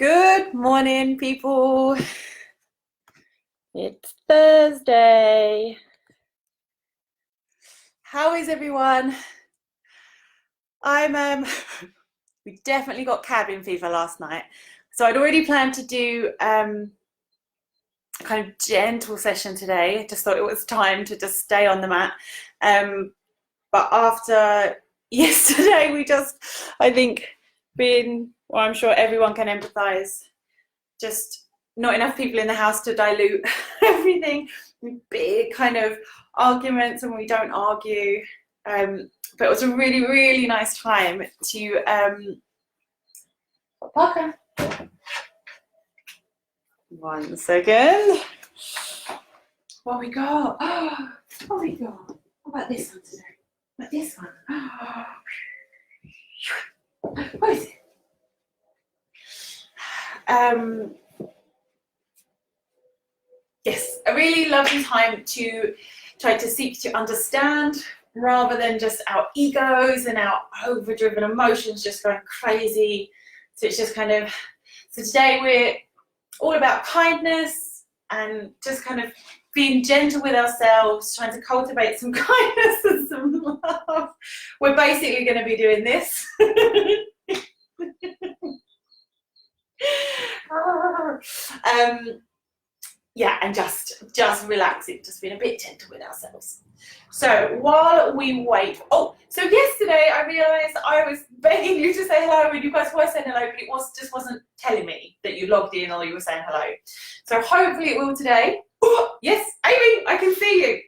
Good morning, people. It's Thursday. How is everyone? We definitely got cabin fever last night. So I'd already planned to do a kind of gentle session today. I just thought it was time to just stay on the mat. But after yesterday, I think, I'm sure everyone can empathise, just not enough people in the house to dilute everything. Big kind of arguments, and we don't argue. But it was a really, really nice time to Parker. One second. What we got? What we got? What about this one today? What about this one? What is it? Yes, a really lovely time to try to seek to understand rather than just our egos and our overdriven emotions just going crazy. So it's just kind of, so today we're all about kindness and just kind of being gentle with ourselves, trying to cultivate some kindness and some love. We're basically going to be doing this. Yeah, and just relaxing, just being a bit gentle with ourselves. So while we wait, so yesterday I realised I was begging you to say hello and you guys were saying hello, but it just wasn't telling me that you logged in or you were saying hello. So hopefully it will today. Oh, yes, Amy, I can see you.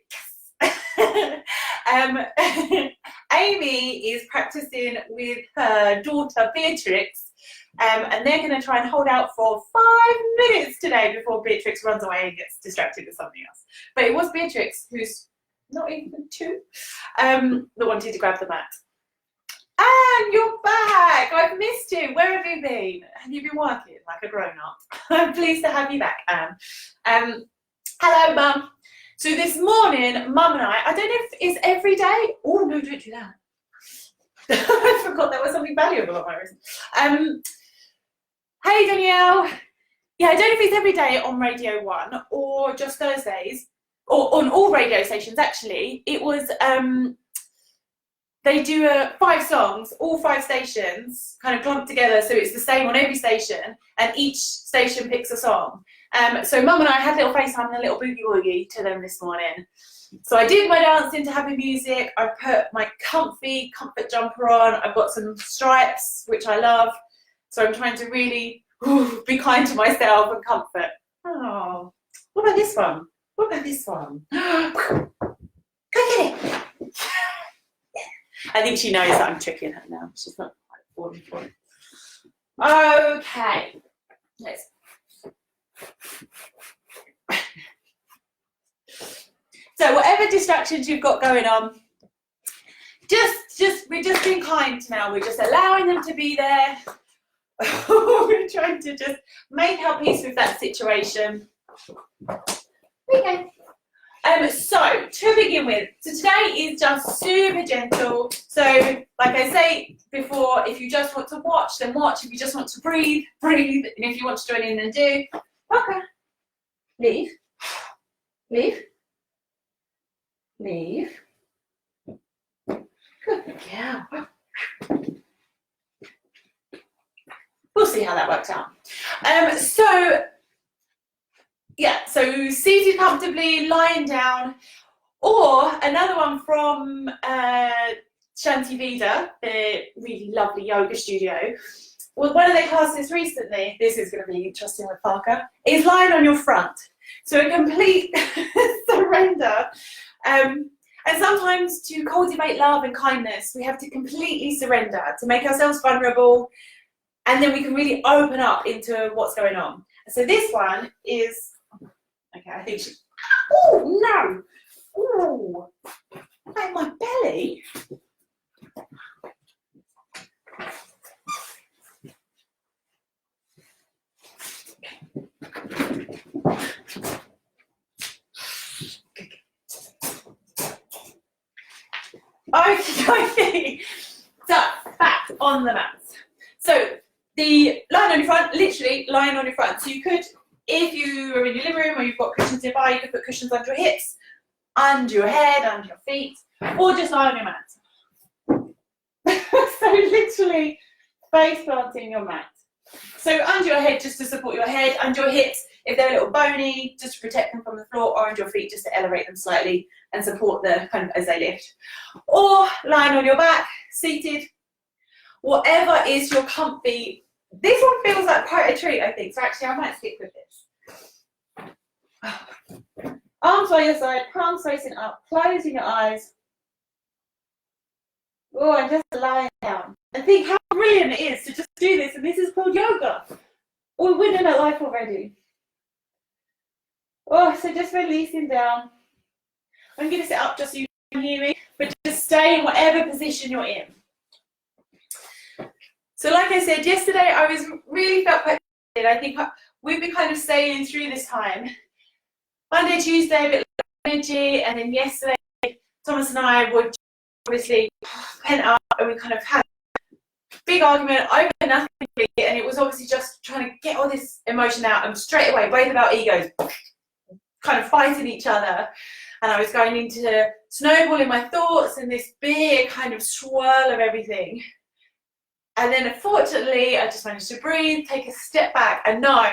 Yes. Amy is practicing with her daughter Beatrix. And they're going to try and hold out for 5 minutes today before Beatrix runs away and gets distracted with something else. But it was Beatrix, who's not even 2, that wanted to grab the mat. Anne, you're back! I've missed you. Where have you been? Have you been working like a grown-up? I'm pleased to have you back, Anne. Hello, Mum. So this morning, Mum and I don't know if it's every day. Oh, no, don't do that. I forgot there was something valuable on my wrist. Hey Danielle, yeah, I don't know if it's every day on Radio 1 or just Thursdays, or on all radio stations actually. It was, they do 5 songs, all 5 stations, kind of clumped together, so it's the same on every station, and each station picks a song. So Mum and I had a little FaceTime and a little boogie woogie to them this morning. So I did my dancing to happy music, I put my comfort jumper on, I've got some stripes, which I love. So I'm trying to really be kind to myself and comfort. Oh, what about this one? What about this one? Go get it. I think she knows that I'm tricking her now. She's not quite falling for it. Okay. Let's. So whatever distractions you've got going on, we're just being kind now. We're just allowing them to be there. We're trying to just make our peace with that situation. Okay. So to begin with, so today is just super gentle. So like I say before, if you just want to watch, then watch. If you just want to breathe, breathe. And if you want to join in, then do. Okay. Leave. Leave. Leave. Good girl. We'll see how that works out. So seated comfortably, lying down, or another one from Shanti Vida, the really lovely yoga studio. Well, one of their classes recently, this is going to be interesting with Parker, is lying on your front. So a complete surrender. And sometimes to cultivate love and kindness, we have to completely surrender, to make ourselves vulnerable, and then we can really open up into what's going on. So this one is, okay, I think she, oh no, oh, like my belly. Okay, so back on the mat. So the lying on your front, literally lying on your front. So you could, if you are in your living room or you've got cushions nearby, you could put cushions under your hips, under your head, under your feet, or just lie on your mat. So literally face planting your mat. So under your head, just to support your head, under your hips, if they're a little bony, just to protect them from the floor, or under your feet, just to elevate them slightly and support the kind of as they lift. Or lying on your back, seated, whatever is your comfy. This one feels like quite a treat, I think, so actually I might stick with this. Arms by your side, palms facing up, closing your eyes. Oh, and just lying down. And think how brilliant it is to just do this, and this is called yoga. We're winning at life already. Oh, so just releasing down. I'm going to sit up just so you can hear me, but just stay in whatever position you're in. So like I said, yesterday I really felt quite good. I think we've been kind of sailing through this time. Monday, Tuesday, a bit of energy, and then yesterday, Thomas and I were obviously pent up, and we kind of had a big argument over nothing, and it was obviously just trying to get all this emotion out, and straight away, both of our egos kind of fighting each other, and I was going into snowballing my thoughts and this big kind of swirl of everything. And then unfortunately, I just managed to breathe, take a step back, and know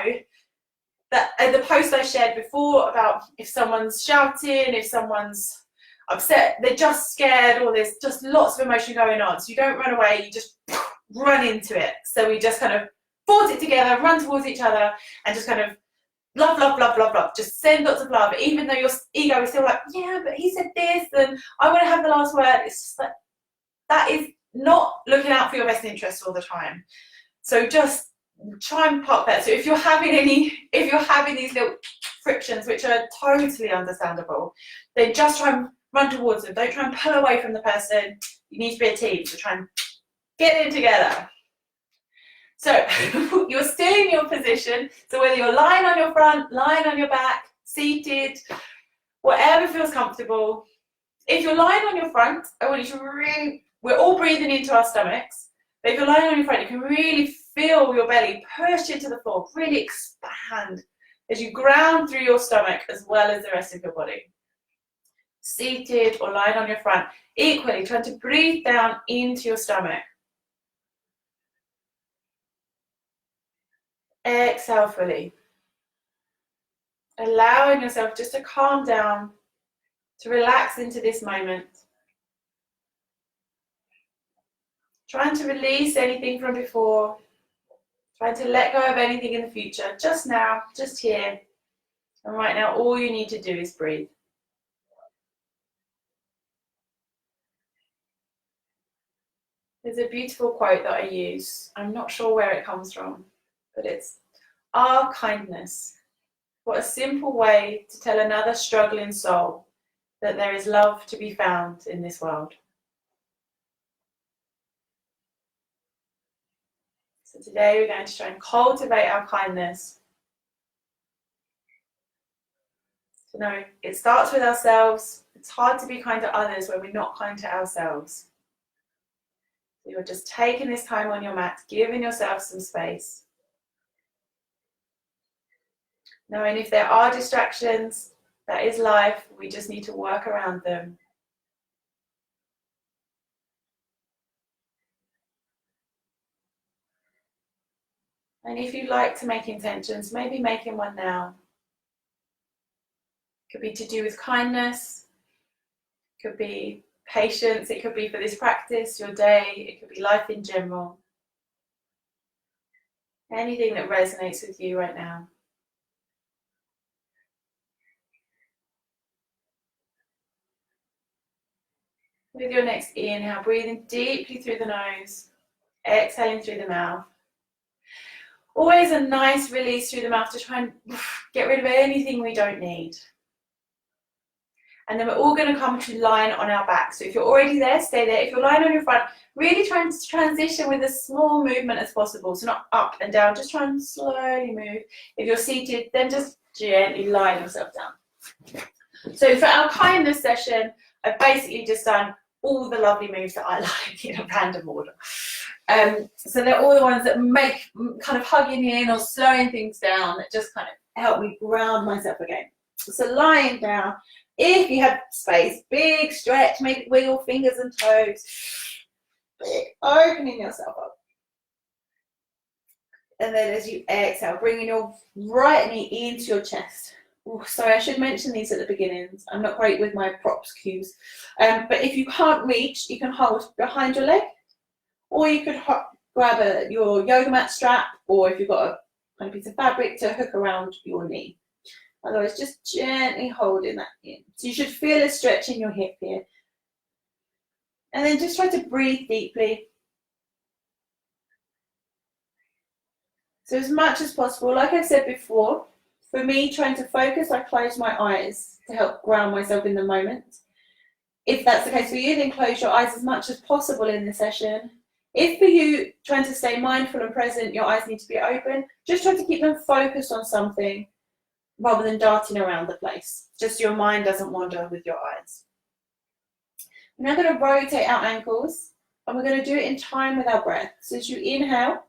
that the post I shared before about if someone's shouting, if someone's upset, they're just scared, or there's just lots of emotion going on. So you don't run away, you just run into it. So we just kind of force it together, run towards each other, and just kind of love, love, love, love, love. Just send lots of love, even though your ego is still like, yeah, but he said this, and I want to have the last word. It's just like, that is not looking out for your best interests all the time. So just try and pop that. So if you're having these little frictions, which are totally understandable, then just try and run towards them. Don't try and pull away from the person. You need to be a team, so try and get in together. So you're still in your position. So whether you're lying on your front, lying on your back, seated, whatever feels comfortable. If you're lying on your front, I want you to really, we're all breathing into our stomachs, but if you're lying on your front, you can really feel your belly push into the floor, really expand as you ground through your stomach as well as the rest of your body. Seated or lying on your front, equally trying to breathe down into your stomach. Exhale fully. Allowing yourself just to calm down, to relax into this moment. Trying to release anything from before, trying to let go of anything in the future, just now, just here. And right now, all you need to do is breathe. There's a beautiful quote that I use. I'm not sure where it comes from, but it's, "Our kindness. What a simple way to tell another struggling soul that there is love to be found in this world." So today we're going to try and cultivate our kindness. So no, it starts with ourselves. It's hard to be kind to others when we're not kind to ourselves. So you're just taking this time on your mat, giving yourself some space. Knowing if there are distractions, that is life, we just need to work around them. And if you'd like to make intentions, maybe making one now. It could be to do with kindness, it could be patience, it could be for this practice, your day, it could be life in general. Anything that resonates with you right now. With your next inhale, breathing deeply through the nose, exhaling through the mouth. Always a nice release through the mouth to try and get rid of anything we don't need. And then we're all going to come to lying on our back. So if you're already there, stay there. If you're lying on your front, really try and transition with as small movement as possible. So not up and down, just try and slowly move. If you're seated, then just gently lie yourself down. So for our kindness session, I've basically just done all the lovely moves that I like in a random order. So they're all the ones that make kind of hugging in or slowing things down that just kind of help me ground myself again. So lying down, if you have space, big stretch, make it wiggle fingers and toes, opening yourself up. And then as you exhale, bringing your right knee into your chest. Ooh, sorry, I should mention these at the beginnings. I'm not great with my props cues. But if you can't reach, you can hold behind your leg, or you could grab your yoga mat strap, or if you've got a kind of piece of fabric to hook around your knee. Otherwise, just gently holding that in. So you should feel a stretch in your hip here. And then just try to breathe deeply. So as much as possible, like I said before, for me, trying to focus, I close my eyes to help ground myself in the moment. If that's the case for you, then close your eyes as much as possible in the session. If for you, trying to stay mindful and present, your eyes need to be open, just try to keep them focused on something rather than darting around the place. Just your mind doesn't wander with your eyes. We're now going to rotate our ankles, and we're going to do it in time with our breath. So as you inhale,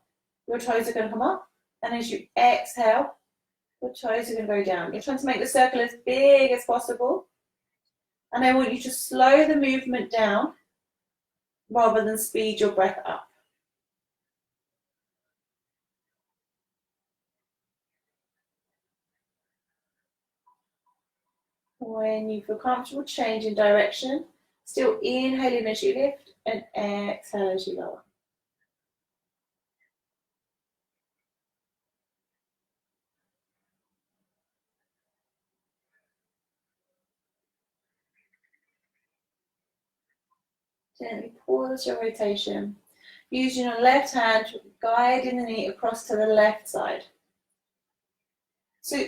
your toes are going to come up, and as you exhale, your toes are going to go down. You're trying to make the circle as big as possible, and I want you to slow the movement down rather than speed your breath up. When you feel comfortable, change in direction. Still inhaling as you lift and exhale as you lower. Gently pause your rotation. Using your left hand, guiding the knee across to the left side. So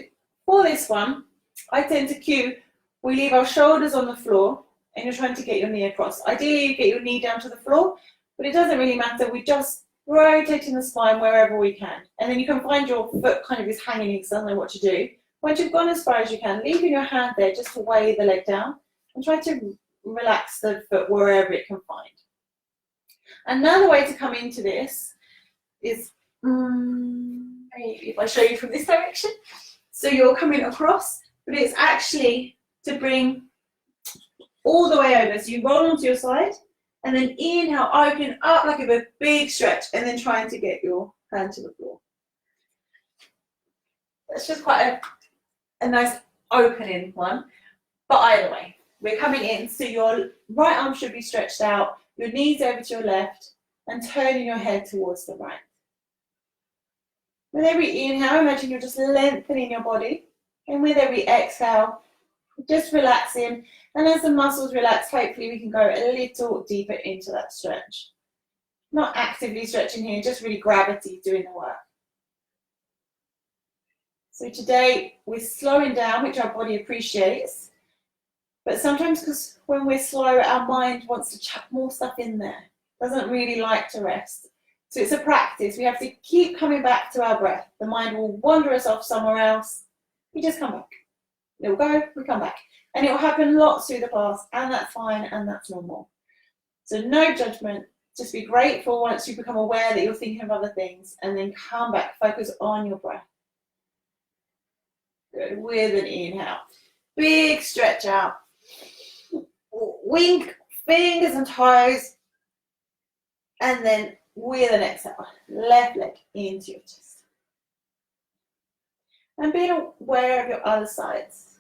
for this one, I tend to cue, we leave our shoulders on the floor and you're trying to get your knee across. Ideally, you get your knee down to the floor, but it doesn't really matter. We just rotating the spine wherever we can. And then you can find your foot kind of is hanging because I don't know what to do. Once you've gone as far as you can, leaving your hand there just to weigh the leg down and try to relax the foot wherever it can find. Another way to come into this is, maybe if I show you from this direction. So you're coming across, but it's actually to bring all the way over. So you roll onto your side, and then inhale, open up like a big stretch, and then trying to get your hand to the floor. That's just quite a nice opening one. But either way, we're coming in, so your right arm should be stretched out, your knees over to your left, and turning your head towards the right. With every inhale, imagine you're just lengthening your body. And with every exhale, just relaxing. And as the muscles relax, hopefully we can go a little deeper into that stretch. Not actively stretching here, just really gravity doing the work. So today we're slowing down, which our body appreciates. But sometimes because when we're slow, our mind wants to chuck more stuff in there. Doesn't really like to rest. So it's a practice. We have to keep coming back to our breath. The mind will wander us off somewhere else. We just come back. It will go, we come back. And it will happen lots through the class, and that's fine, and that's normal. So no judgment. Just be grateful once you become aware that you're thinking of other things, and then come back, focus on your breath. Good, with an inhale. Big stretch out. Wink fingers and toes, and then with an exhale, left leg into your chest. And being aware of your other sides.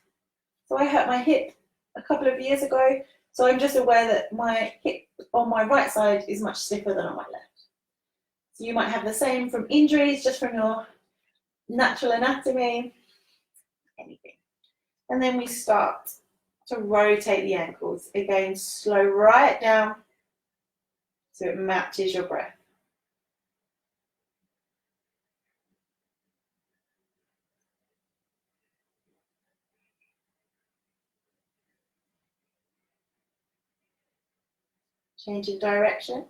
So I hurt my hip a couple of years ago, so I'm just aware that my hip on my right side is much stiffer than on my left. So you might have the same from injuries, just from your natural anatomy, anything. And then we start to rotate the ankles. Again, slow right down so it matches your breath. Changing direction.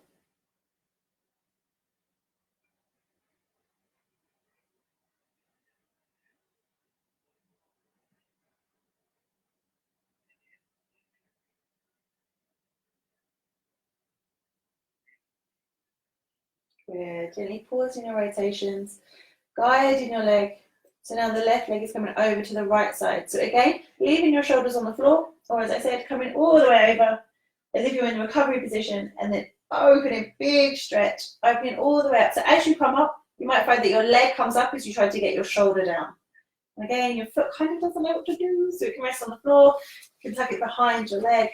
Good. Gently pausing your rotations, guiding your leg. So now the left leg is coming over to the right side. So again, leaving your shoulders on the floor, or as I said, coming all the way over as if you're in the recovery position, and then opening, big stretch, opening all the way up. So as you come up, you might find that your leg comes up as you try to get your shoulder down. And again, your foot kind of doesn't know what to do, so it can rest on the floor, you can tuck it behind your leg,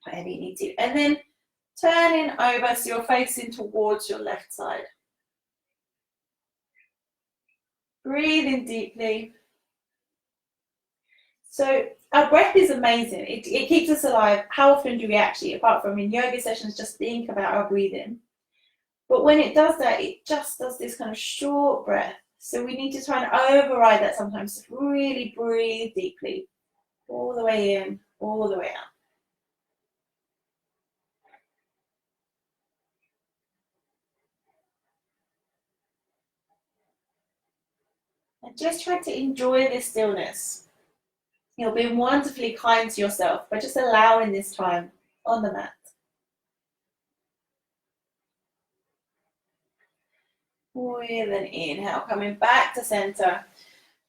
whatever you need to. And then turning over so you're facing towards your left side. Breathing deeply. So our breath is amazing. It keeps us alive. How often do we actually, apart from in yoga sessions, just think about our breathing? But when it does that, it just does this kind of short breath. So we need to try and override that sometimes. Really breathe deeply. All the way in, all the way out. And just try to enjoy this stillness. You're being wonderfully kind to yourself by just allowing this time on the mat. With an inhale, coming back to center.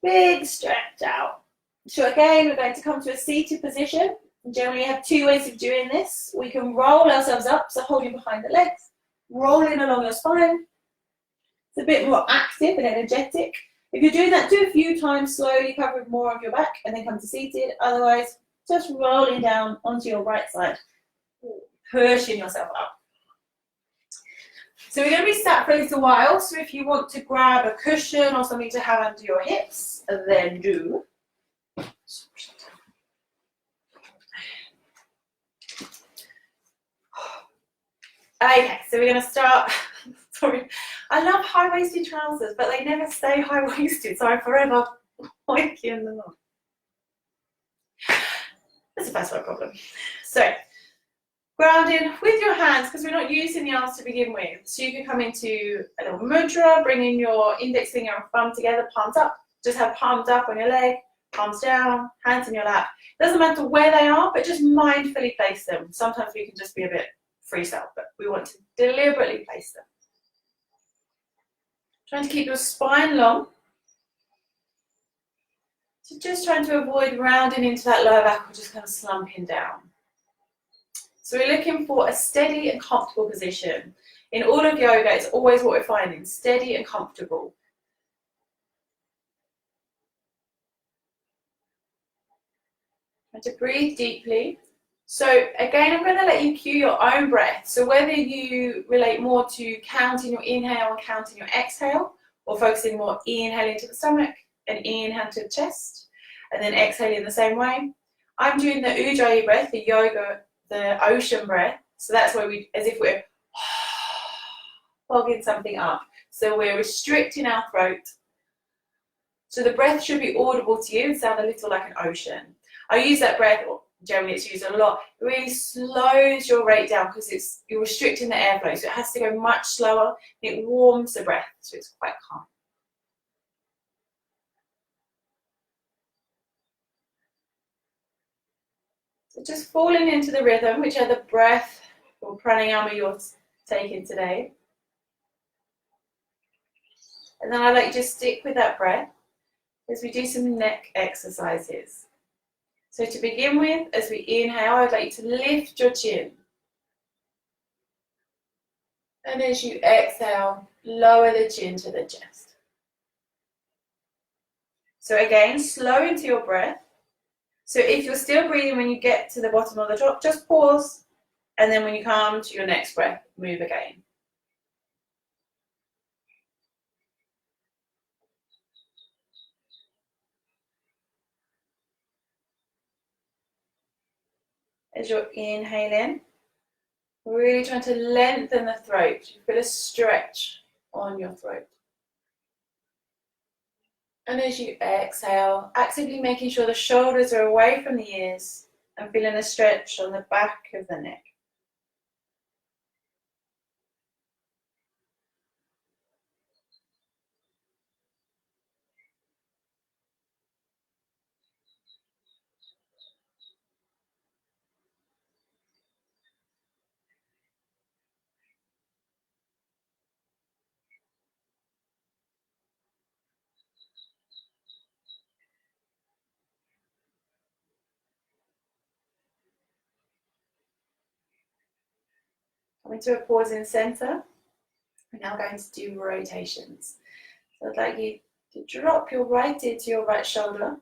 Big stretch out. So again, we're going to come to a seated position. Generally, you have two ways of doing this. We can roll ourselves up, so holding behind the legs, rolling along your spine. It's a bit more active and energetic. If you're doing that, do a few times slowly, covering more of your back, and then come to seated. Otherwise, just rolling down onto your right side, pushing yourself up. So we're going to be sat for a little while, so if you want to grab a cushion or something to have under your hips, then do. Okay, so we're going to start. Sorry, I love high-waisted trousers, but they never stay high-waisted, so I'm forever waking them up. That's a first world problem. So, grounding with your hands, because we're not using the arms to begin with. So you can come into a little mudra, bringing your index finger and thumb together, palms up. Just have palms up on your leg, palms down, hands in your lap. Doesn't matter where they are, but just mindfully place them. Sometimes we can just be a bit freestyle, but we want to deliberately place them. Trying to keep your spine long. So just trying to avoid rounding into that lower back or just kind of slumping down. So we're looking for a steady and comfortable position. In all of yoga, it's always what we're finding, steady and comfortable. And to breathe deeply. So again, I'm going to let you cue your own breath. So whether you relate more to counting your inhale and counting your exhale, or focusing more inhaling to the stomach and inhale to the chest, and then exhaling the same way. I'm doing the Ujjayi breath, the yoga, the ocean breath. So that's where we, as if we're fogging something up. So we're restricting our throat. So the breath should be audible to you and sound a little like an ocean. I use that breath, or generally it's used a lot. It really slows your rate down because you're restricting the airflow. So it has to go much slower. It warms the breath, so it's quite calm. So just falling into the rhythm, whichever breath or pranayama you're taking today. And then I'd like you to stick with that breath as we do some neck exercises. So to begin with, as we inhale, I'd like you to lift your chin. And as you exhale, lower the chin to the chest. So again, slow into your breath. So if you're still breathing when you get to the bottom of the drop, just pause. And then when you come to your next breath, move again. As you're inhaling, really trying to lengthen the throat. You feel a stretch on your throat. And as you exhale, actively making sure the shoulders are away from the ears and feeling a stretch on the back of the neck. Coming to a pause in center. We're now going to do rotations. So I'd like you to drop your right ear to your right shoulder,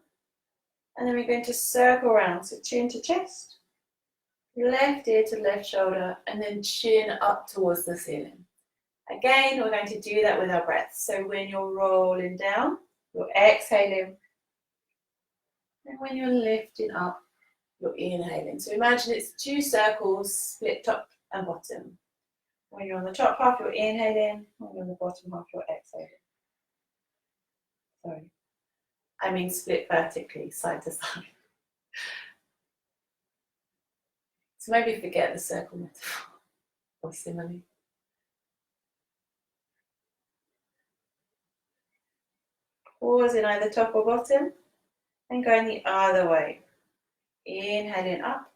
and then we're going to circle around. So chin to chest, left ear to left shoulder, and then chin up towards the ceiling. Again, we're going to do that with our breath. So when you're rolling down, you're exhaling, and when you're lifting up, you're inhaling. So imagine it's two circles split top and bottom. When you're on the top half, you're inhaling. When you're on the bottom half, you're exhaling. Sorry. I mean split vertically, side to side. So maybe forget the circle metaphor or simile. Pause in either top or bottom and going the other way. Inhaling up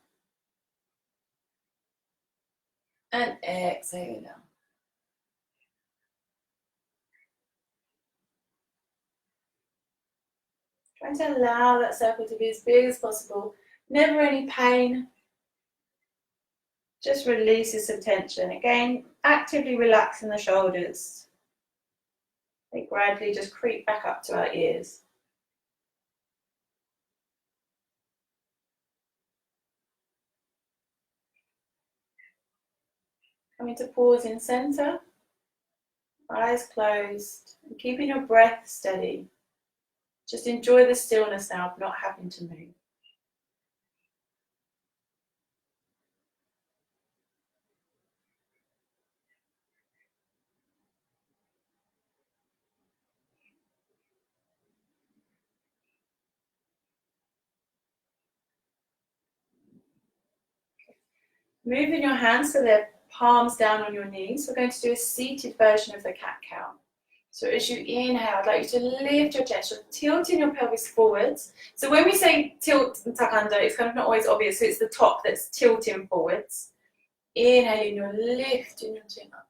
and exhaling down. Trying to allow that circle to be as big as possible. Never any pain. Just releases some tension. Again, actively relaxing the shoulders. They gradually just creep back up to our ears. Coming to pause in center. Eyes closed. And keeping your breath steady. Just enjoy the stillness now of not having to move. Moving your hands so they're palms down on your knees. We're going to do a seated version of the cat-cow. So as you inhale, I'd like you to lift your chest. You're tilting your pelvis forwards. So when we say tilt and tuck under, it's kind of not always obvious. So it's the top that's tilting forwards. Inhaling, you're lifting your chin up.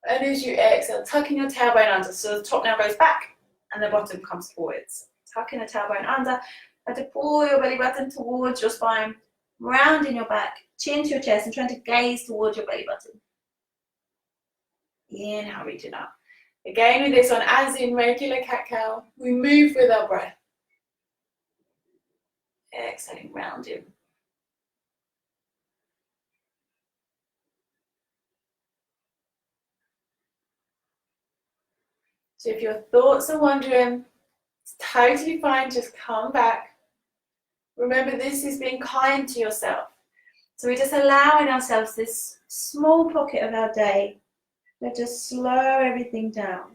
And as you exhale, tucking your tailbone under. So the top now goes back and the bottom comes forwards. Tucking the tailbone under. And to pull your belly button towards your spine. Rounding your back, chin to your chest, and trying to gaze towards your belly button. Inhale, reaching up. Again with this one, as in regular cat-cow, we move with our breath. Exhaling, rounding. So if your thoughts are wandering, it's totally fine, just come back. Remember, this is being kind to yourself. So we're just allowing ourselves this small pocket of our day to just slow everything down.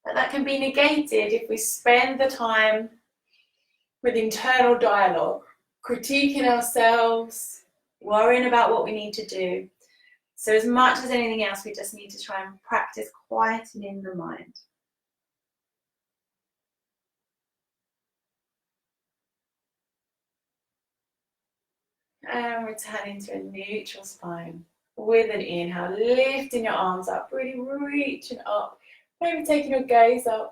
And that can be negated if we spend the time with internal dialogue, critiquing ourselves, worrying about what we need to do. So as much as anything else, we just need to try and practice quietening the mind. And returning to a neutral spine with an inhale, lifting your arms up, really reaching up, maybe taking your gaze up.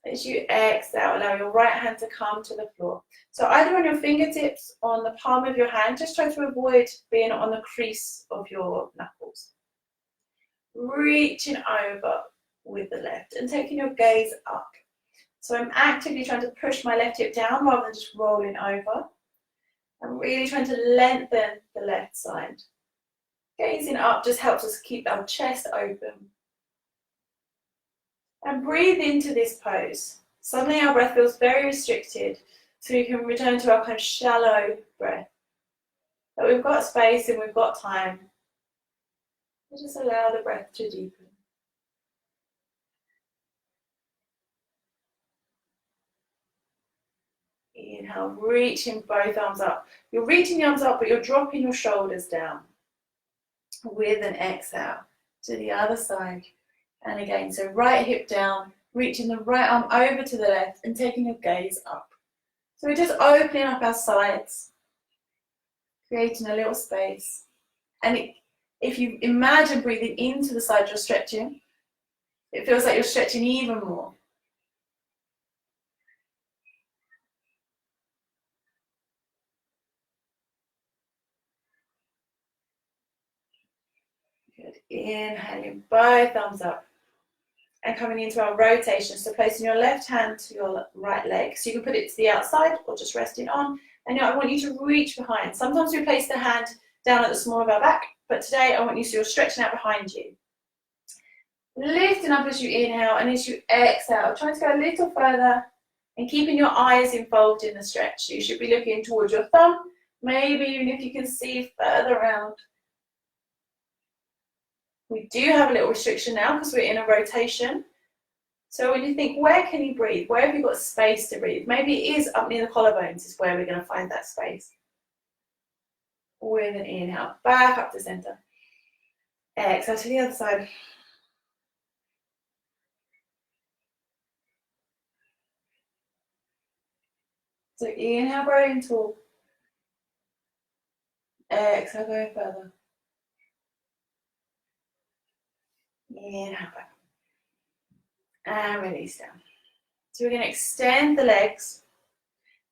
As you exhale, allow your right hand to come to the floor. So either on your fingertips, on the palm of your hand, just try to avoid being on the crease of your knuckles. Reaching over with the left and taking your gaze up. So I'm actively trying to push my left hip down rather than just rolling over. I'm really trying to lengthen the left side. Gazing up just helps us keep our chest open. And breathe into this pose. Suddenly our breath feels very restricted, so you can return to our kind of shallow breath. But we've got space and we've got time. We just allow the breath to deepen. Inhale, reaching both arms up. You're reaching the arms up, but you're dropping your shoulders down. With an exhale to the other side. And again, so right hip down, reaching the right arm over to the left and taking your gaze up. So we're just opening up our sides, creating a little space. And if you imagine breathing into the side you're stretching, it feels like you're stretching even more. Inhaling both arms up. And coming into our rotation, so placing your left hand to your right leg. So you can put it to the outside or just resting on. And now I want you to reach behind. Sometimes we place the hand down at the small of our back, but today I want you to you're stretching out behind you. Lifting up as you inhale, and as you exhale, try to go a little further and keeping your eyes involved in the stretch. You should be looking towards your thumb, maybe even if you can see further around. We do have a little restriction now because we're in a rotation. So when you think, where can you breathe? Where have you got space to breathe? Maybe it is up near the collarbones is where we're going to find that space. With an inhale, back up to center. Exhale to the other side. So inhale, growing tall. Exhale, going further. Inhale back. And release down. So we're going to extend the legs.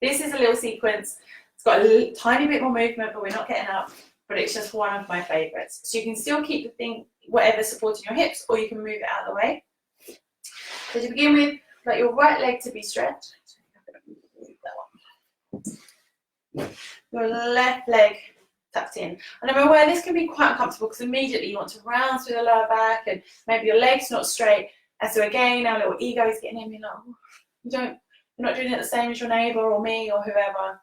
This is a little sequence. It's got a tiny bit more movement, but we're not getting up. But it's just one of my favourites. So you can still keep the thing, whatever's supporting your hips, or you can move it out of the way. So to begin with, let your right leg to be stretched. Your left leg tucked in. And I'm aware this can be quite uncomfortable because immediately you want to round through the lower back and maybe your leg's not straight. And so again, our little ego is getting in me like, oh, you're not doing it the same as your neighbour or me or whoever.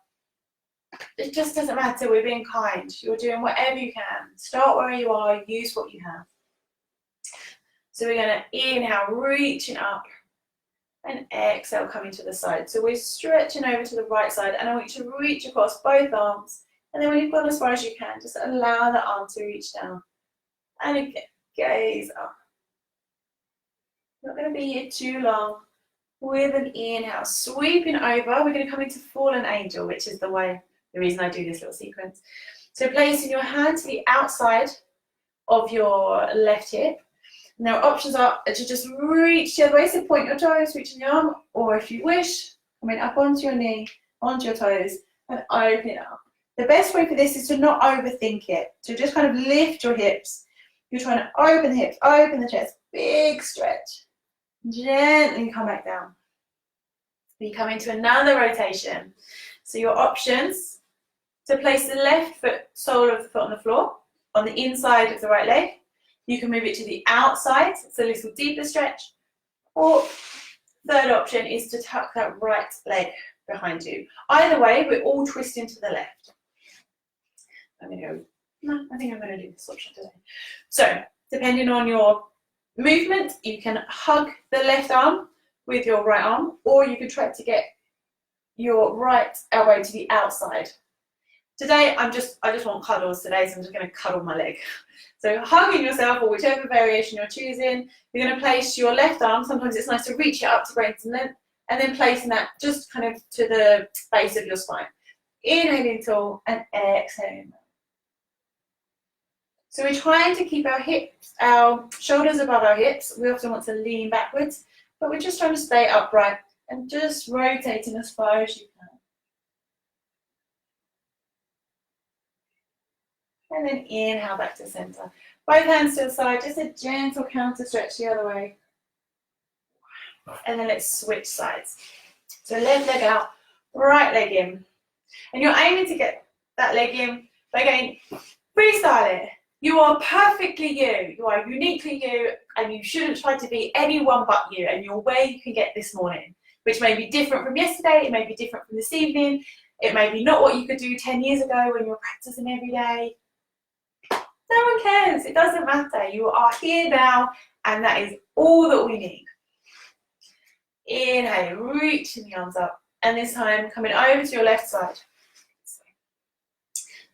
It just doesn't matter, we're being kind. You're doing whatever you can. Start where you are, use what you have. So we're going to inhale, reaching up, and exhale, coming to the side. So we're stretching over to the right side, and I want you to reach across both arms. And then when you've gone as far as you can, just allow the arm to reach down. And again, gaze up. Not going to be here too long. With an inhale, sweeping over, we're going to come into fallen angel, which is the reason I do this little sequence. So placing your hand to the outside of your left hip. Now options are to just reach the other way, so point your toes, reaching your arm, or if you wish, coming up onto your knee, onto your toes, and open it up. The best way for this is to not overthink it. So just kind of lift your hips. You're trying to open the hips, open the chest, big stretch. Gently come back down. We come into another rotation. So your options, to place the left foot, sole of the foot on the floor, on the inside of the right leg. You can move it to the outside, it's a little deeper stretch. Or third option is to tuck that right leg behind you. Either way, we're all twisting to the left. I think I'm going to do this option today. So, depending on your movement, you can hug the left arm with your right arm, or you can try to get your right elbow to the outside. Today, I just want cuddles today, so I'm just going to cuddle my leg. So hugging yourself, or whichever variation you're choosing, you're going to place your left arm, sometimes it's nice to reach it up to gain some length, and then placing that just kind of to the base of your spine. Inhaling tall and exhaling. So we're trying to keep our hips, our shoulders above our hips. We often want to lean backwards, but we're just trying to stay upright and just rotating as far as you can. And then inhale back to center. Both hands to the side, just a gentle counter stretch the other way. And then let's switch sides. So left leg out, right leg in. And you're aiming to get that leg in by going, freestyle it. You are perfectly you. You are uniquely you, and you shouldn't try to be anyone but you, and you're where you can get this morning, which may be different from yesterday, it may be different from this evening, it may be not what you could do 10 years ago when you were practicing every day. No one cares, it doesn't matter. You are here now, and that is all that we need. Inhale, reaching the arms up, and this time coming over to your left side.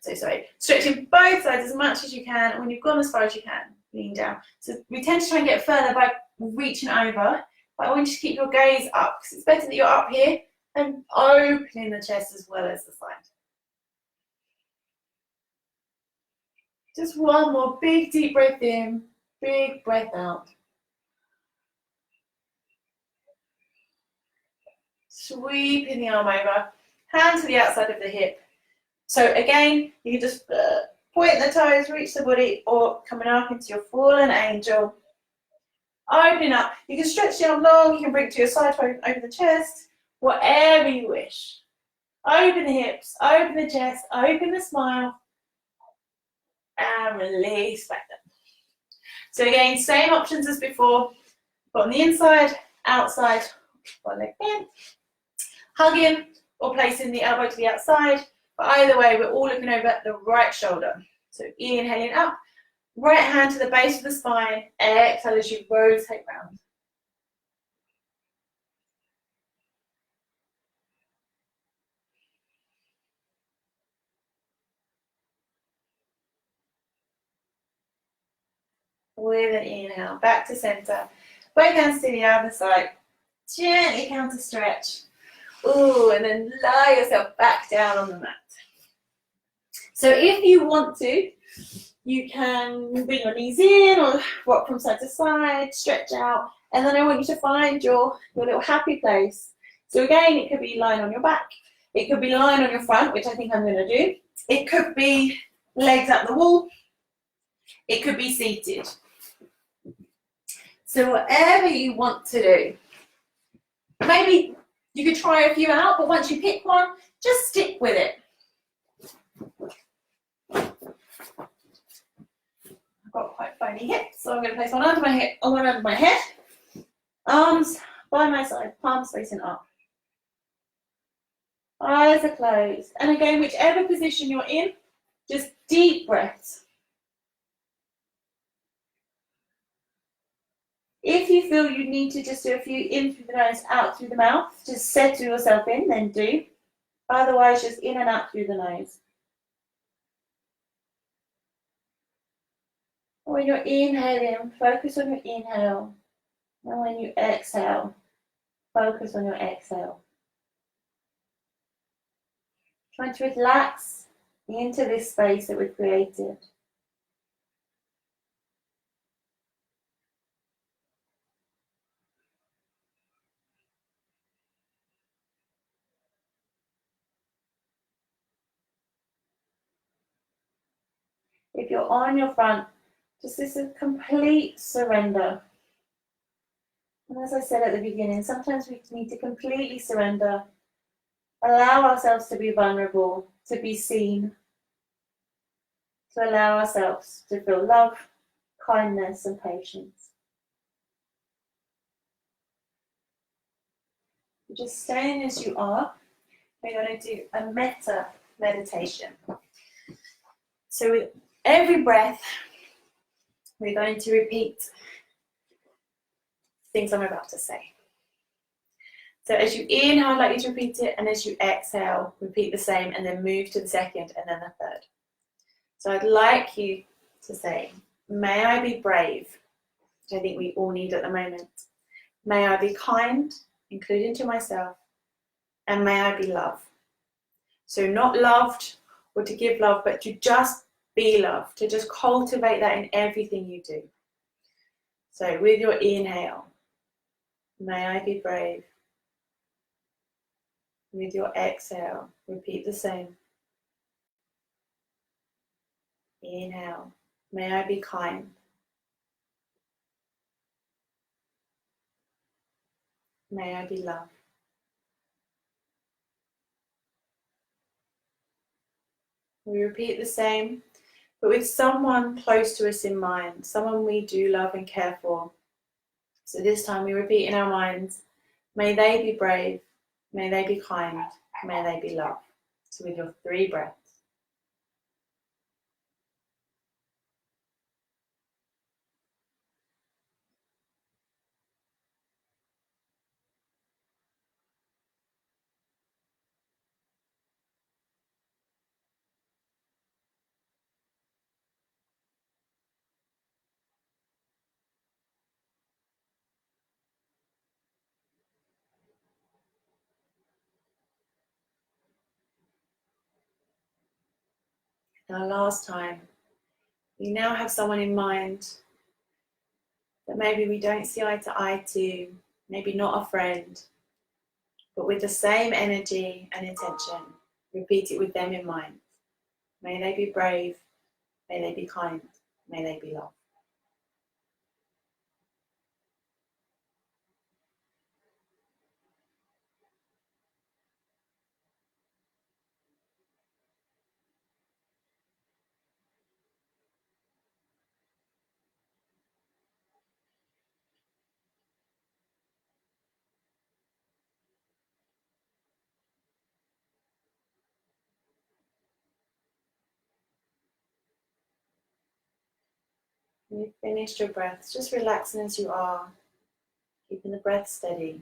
So stretching both sides as much as you can, and when you've gone as far as you can, lean down. So we tend to try and get further by reaching over, but I want you to keep your gaze up, because it's better that you're up here and opening the chest as well as the side. Just one more big deep breath in, big breath out. Sweeping the arm over, hand to the outside of the hip. So again, you can just Point the toes, reach the body, or coming up into your fallen angel. Open up. You can stretch the arm long, you can bring it to your side, open the chest, whatever you wish. Open the hips, open the chest, open the smile, and release back down. So again, same options as before, but on the inside, outside, one leg in, hugging or placing the elbow to the outside, but either way, we're all looking over the right shoulder. So inhaling up, right hand to the base of the spine, exhale as you rotate round. With an inhale, back to center. Both hands to the other side. Gently counter stretch. Ooh, and then lie yourself back down on the mat. So if you want to, you can bring your knees in or rock from side to side, stretch out, and then I want you to find your little happy place. So again, it could be lying on your back. It could be lying on your front, which I think I'm going to do. It could be legs at the wall. It could be seated. So whatever you want to do. Maybe you could try a few out, but once you pick one, just stick with it. I've got quite bony hips, so I'm going to place one under my hip, one under my head. Arms by my side, palms facing up. Eyes are closed. And again, whichever position you're in, just deep breaths. If you feel you need to just do a few in through the nose, out through the mouth, just settle yourself in, then do. Otherwise, just in and out through the nose. When you're inhaling, focus on your inhale. And when you exhale, focus on your exhale. Trying to relax into this space that we've created. If you're on your front, just this is complete surrender. And as I said at the beginning, sometimes we need to completely surrender, allow ourselves to be vulnerable, to be seen, to allow ourselves to feel love, kindness, and patience. Just staying as you are, we're going to do a metta meditation. So with every breath, we're going to repeat things I'm about to say. So as you inhale, I'd like you to repeat it, and as you exhale, repeat the same, and then move to the second and then the third. So I'd like you to say, may I be brave, which I think we all need at the moment. May I be kind, including to myself, and may I be loved. So not loved or to give love, but to just be loved, to just cultivate that in everything you do. So with your inhale, may I be brave. With your exhale, repeat the same. Inhale, may I be kind. May I be loved. We repeat the same, but with someone close to us in mind, someone we do love and care for. So this time we repeat in our minds, may they be brave, may they be kind, may they be loved. So with your 3 breaths. Our last time, we now have someone in mind that maybe we don't see eye to eye to, maybe not a friend, but with the same energy and intention, repeat it with them in mind. May they be brave, May they be kind. May they be loved. When you've finished your breaths, just relaxing as you are, keeping the breath steady.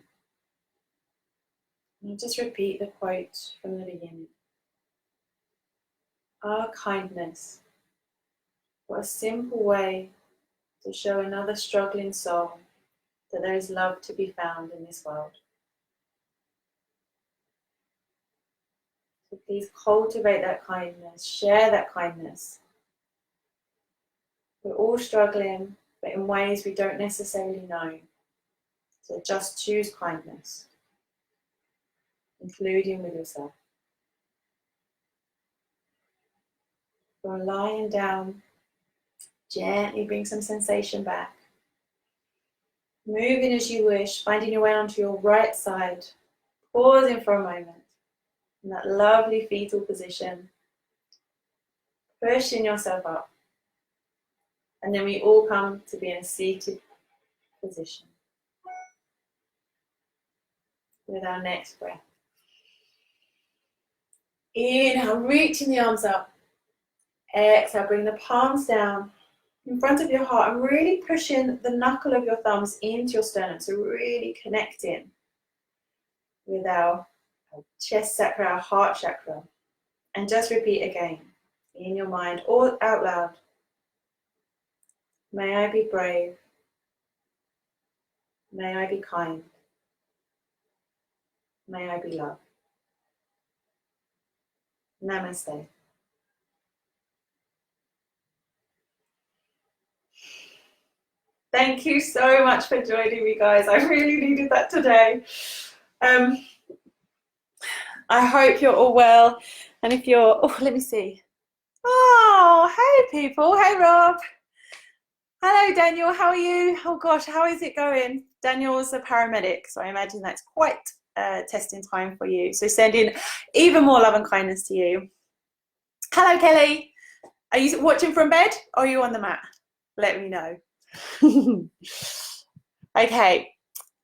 And just repeat the quote from the beginning. Our kindness. What a simple way to show another struggling soul that there is love to be found in this world. So please cultivate that kindness, share that kindness. We're all struggling, but in ways we don't necessarily know. So just choose kindness, including with yourself. You're lying down, gently bring some sensation back. Moving as you wish, finding your way onto your right side, pausing for a moment in that lovely fetal position, pushing yourself up. And then we all come to be in a seated position with our next breath. Inhale, reaching the arms up. Exhale, bring the palms down in front of your heart and really pushing the knuckle of your thumbs into your sternum. So really connecting with our chest chakra, our heart chakra. And just repeat again in your mind or out loud. May I be brave. May I be kind. May I be loved. Namaste. Thank you so much for joining me, guys. I really needed that today. I hope you're all well. And if you're, oh, let me see. Oh, hey people. Hey, Rob. Hello, Daniel. How are you? Oh gosh, how is it going? Daniel's a paramedic, so I imagine that's quite testing time for you. So sending even more love and kindness to you. Hello, Kelly. Are you watching from bed or are you on the mat? Let me know. Okay,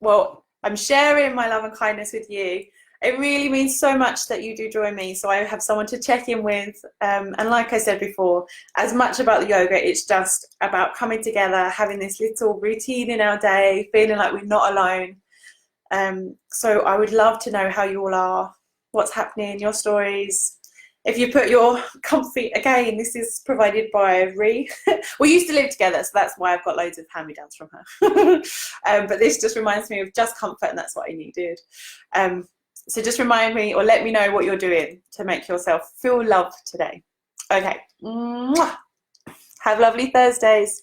well, I'm sharing my love and kindness with you. It really means so much that you do join me, so I have someone to check in with. And like I said before, as much about the yoga, it's just about coming together, having this little routine in our day, feeling like we're not alone. So I would love to know how you all are, what's happening, your stories. If you put your comfy, again, this is provided by Ree. We used to live together, so that's why I've got loads of hand-me-downs from her. But this just reminds me of just comfort, and that's what I needed. So just remind me or let me know what you're doing to make yourself feel loved today. Okay. Have lovely Thursdays.